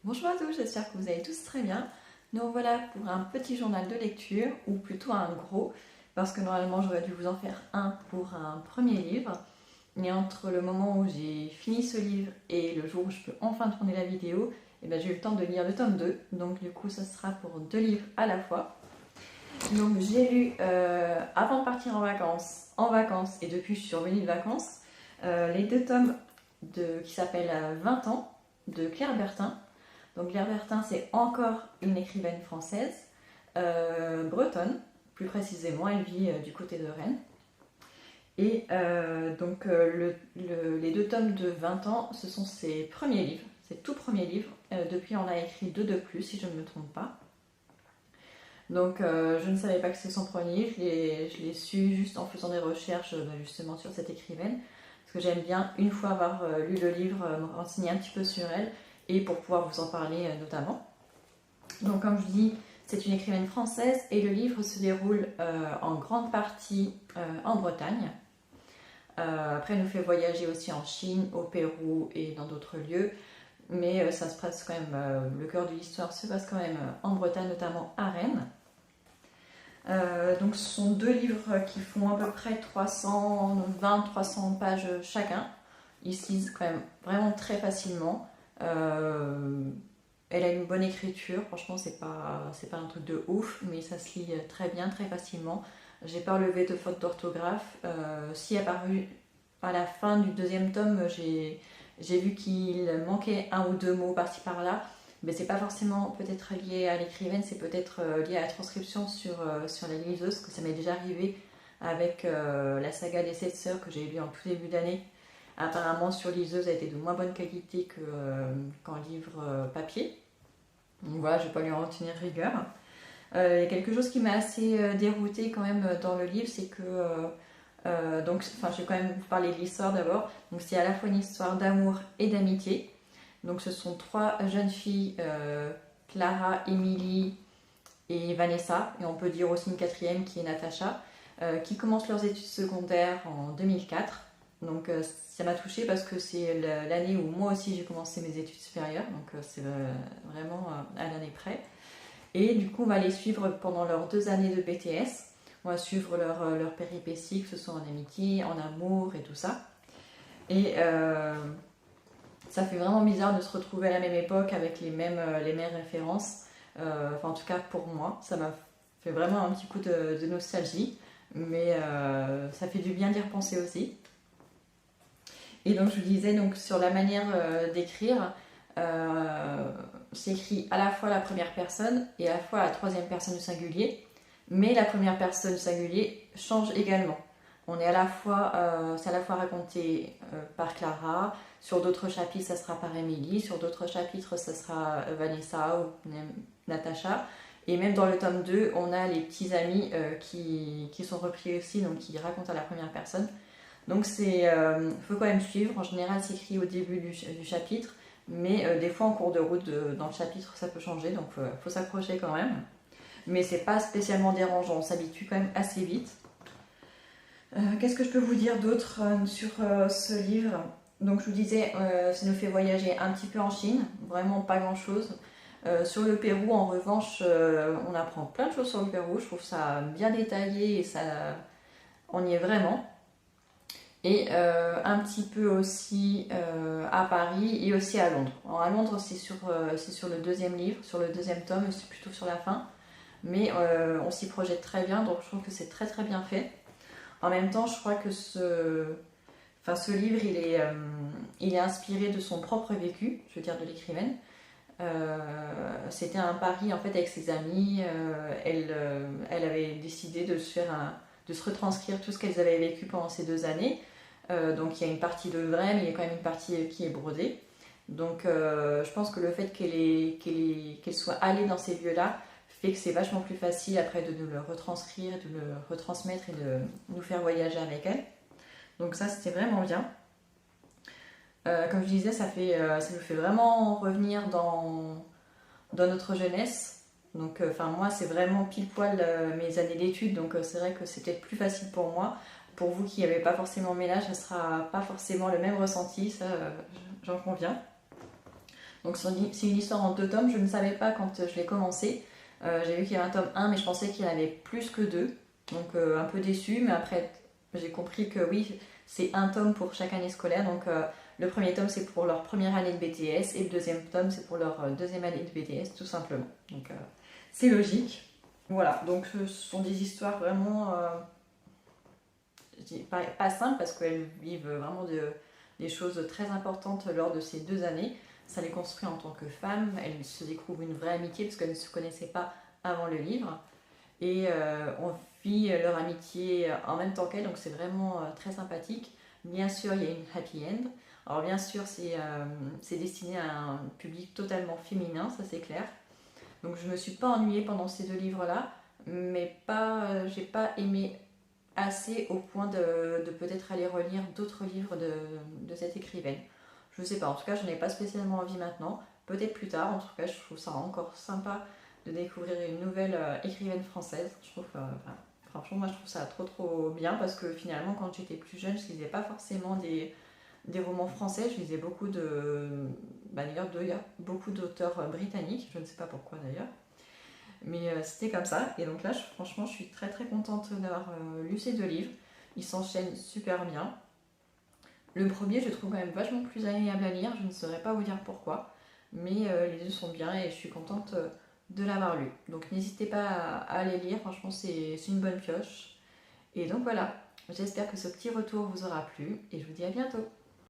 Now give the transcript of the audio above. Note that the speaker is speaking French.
Bonjour à tous, j'espère que vous allez tous très bien. Nous voilà pour un petit journal de lecture, ou plutôt un gros, parce que normalement j'aurais dû vous en faire un pour un premier livre. Mais entre le moment où j'ai fini ce livre et le jour où je peux enfin tourner la vidéo, j'ai eu le temps de lire le tome 2. Donc du coup, ça sera pour deux livres à la fois. Donc j'ai lu, avant de partir en vacances, et depuis je suis revenue de vacances, les deux tomes qui s'appellent 20 ans de Claire Bertin. Donc Claire Bertin, c'est encore une écrivaine française, bretonne, plus précisément, elle vit du côté de Rennes. Et les deux tomes de 20 ans, ce sont ses premiers livres, ses tout premiers livres. Depuis, on a écrit deux de plus, si je ne me trompe pas. Donc je ne savais pas que c'était son premier livre, je l'ai su juste en faisant des recherches justement sur cette écrivaine. Parce que j'aime bien, une fois avoir lu le livre, me renseigner un petit peu sur elle et pour pouvoir vous en parler notamment. Donc comme je dis, c'est une écrivaine française et le livre se déroule en grande partie en Bretagne. Après, elle nous fait voyager aussi en Chine, au Pérou et dans d'autres lieux. Mais ça se passe quand même, le cœur de l'histoire se passe quand même en Bretagne, notamment à Rennes. Donc ce sont deux livres qui font à peu près 320-300 pages chacun. Ils se lisent quand même vraiment très facilement. Elle a une bonne écriture, franchement c'est pas un truc de ouf, mais ça se lit très bien, très facilement. J'ai pas relevé de faute d'orthographe. Si apparu à la fin du deuxième tome, j'ai vu qu'il manquait un ou deux mots par-ci par-là, mais c'est pas forcément peut-être lié à l'écrivaine, c'est peut-être lié à la transcription sur la liseuse, que ça m'est déjà arrivé avec la saga des 7 sœurs que j'ai lu en tout début d'année. Apparemment sur liseuse, elle était de moins bonne qualité qu'en livre papier. Donc voilà, je ne vais pas lui en retenir rigueur. Il y a quelque chose qui m'a assez déroutée quand même dans le livre, c'est que je vais quand même vous parler de l'histoire d'abord. Donc c'est à la fois une histoire d'amour et d'amitié. Donc ce sont trois jeunes filles, Clara, Émilie et Vanessa, et on peut dire aussi une quatrième qui est Natacha, qui commencent leurs études secondaires en 2004. Donc ça m'a touchée parce que c'est l'année où moi aussi j'ai commencé mes études supérieures, donc c'est vraiment à l'année près. Et du coup on va les suivre pendant leurs 2 années de BTS. On va suivre leur péripéties, que ce soit en amitié, en amour et tout ça. Et ça fait vraiment bizarre de se retrouver à la même époque avec les mêmes références. En tout cas pour moi, ça m'a fait vraiment un petit coup de nostalgie. Mais ça fait du bien d'y repenser aussi. Et donc je vous disais donc, sur la manière d'écrire, c'est écrit à la fois la première personne et à la fois la troisième personne du singulier. Mais la première personne du singulier change également. C'est à la fois raconté par Clara, sur d'autres chapitres ça sera par Émilie, sur d'autres chapitres ça sera Vanessa ou Natacha. Et même dans le tome 2, on a les petits amis qui sont repris aussi, donc qui racontent à la première personne. Donc faut quand même suivre. En général, c'est écrit au début du chapitre, mais des fois en cours de route dans le chapitre, ça peut changer, donc faut s'accrocher quand même. Mais c'est pas spécialement dérangeant, on s'habitue quand même assez vite. Qu'est-ce que je peux vous dire d'autre sur ce livre? Donc je vous disais, ça nous fait voyager un petit peu en Chine, vraiment pas grand-chose. Sur le Pérou, en revanche, on apprend plein de choses sur le Pérou. Je trouve ça bien détaillé et on y est vraiment. Et un petit peu aussi à Paris et aussi à Londres. Alors à Londres, c'est sur le deuxième livre, sur le deuxième tome, c'est plutôt sur la fin. Mais on s'y projette très bien, donc je trouve que c'est très très bien fait. En même temps, je crois que ce livre, il est inspiré de son propre vécu, je veux dire de l'écrivaine. C'était un pari en fait avec ses amis. Elle avait décidé de se retranscrire tout ce qu'elles avaient vécu pendant ces 2 années. Donc il y a une partie de vrai, mais il y a quand même une partie qui est brodée. Donc je pense que le fait qu'elle soit allée dans ces lieux-là fait que c'est vachement plus facile après de nous le retranscrire, de le retransmettre et de nous faire voyager avec elle. Donc ça c'était vraiment bien. Comme je disais, ça nous fait vraiment revenir dans notre jeunesse. Donc moi c'est vraiment pile poil mes années d'études, donc c'est vrai que c'est peut-être plus facile pour moi. Pour vous qui n'avez pas forcément mes âges, ça ne sera pas forcément le même ressenti, ça j'en conviens. Donc c'est une histoire en 2 tomes, je ne savais pas quand je l'ai commencé. J'ai vu qu'il y avait un tome 1, mais je pensais qu'il y en avait plus que 2. Donc un peu déçue, mais après j'ai compris que oui, c'est un tome pour chaque année scolaire. Donc le premier tome c'est pour leur première année de BTS et le deuxième tome c'est pour leur deuxième année de BTS, tout simplement. Donc c'est logique. Voilà, donc ce sont des histoires vraiment je dis pas simples parce qu'elles vivent vraiment des choses très importantes lors de ces 2 années. Ça les construit en tant que femmes, elles se découvrent une vraie amitié parce qu'elles ne se connaissaient pas avant le livre. Et on vit leur amitié en même temps qu'elles, donc c'est vraiment très sympathique. Bien sûr, il y a une happy end. Alors bien sûr, c'est destiné à un public totalement féminin, ça c'est clair. Donc je me suis pas ennuyée pendant ces 2 livres-là, mais j'ai pas aimé assez au point de peut-être aller relire d'autres livres de cette écrivaine. Je sais pas, en tout cas, je n'en ai pas spécialement envie maintenant. Peut-être plus tard, en tout cas, je trouve ça encore sympa de découvrir une nouvelle écrivaine française. Je trouve, enfin, franchement, moi je trouve ça trop trop bien parce que finalement, quand j'étais plus jeune, je lisais pas forcément des romans français, je lisais beaucoup d'ailleurs, beaucoup d'auteurs britanniques, je ne sais pas pourquoi d'ailleurs. Mais c'était comme ça. Et donc là, franchement, je suis très très contente d'avoir lu ces 2 livres. Ils s'enchaînent super bien. Le premier, je le trouve quand même vachement plus agréable à lire. Je ne saurais pas vous dire pourquoi. Mais les 2 sont bien et je suis contente de l'avoir lu. Donc n'hésitez pas à les lire. Franchement, c'est une bonne pioche. Et donc voilà. J'espère que ce petit retour vous aura plu. Et je vous dis à bientôt.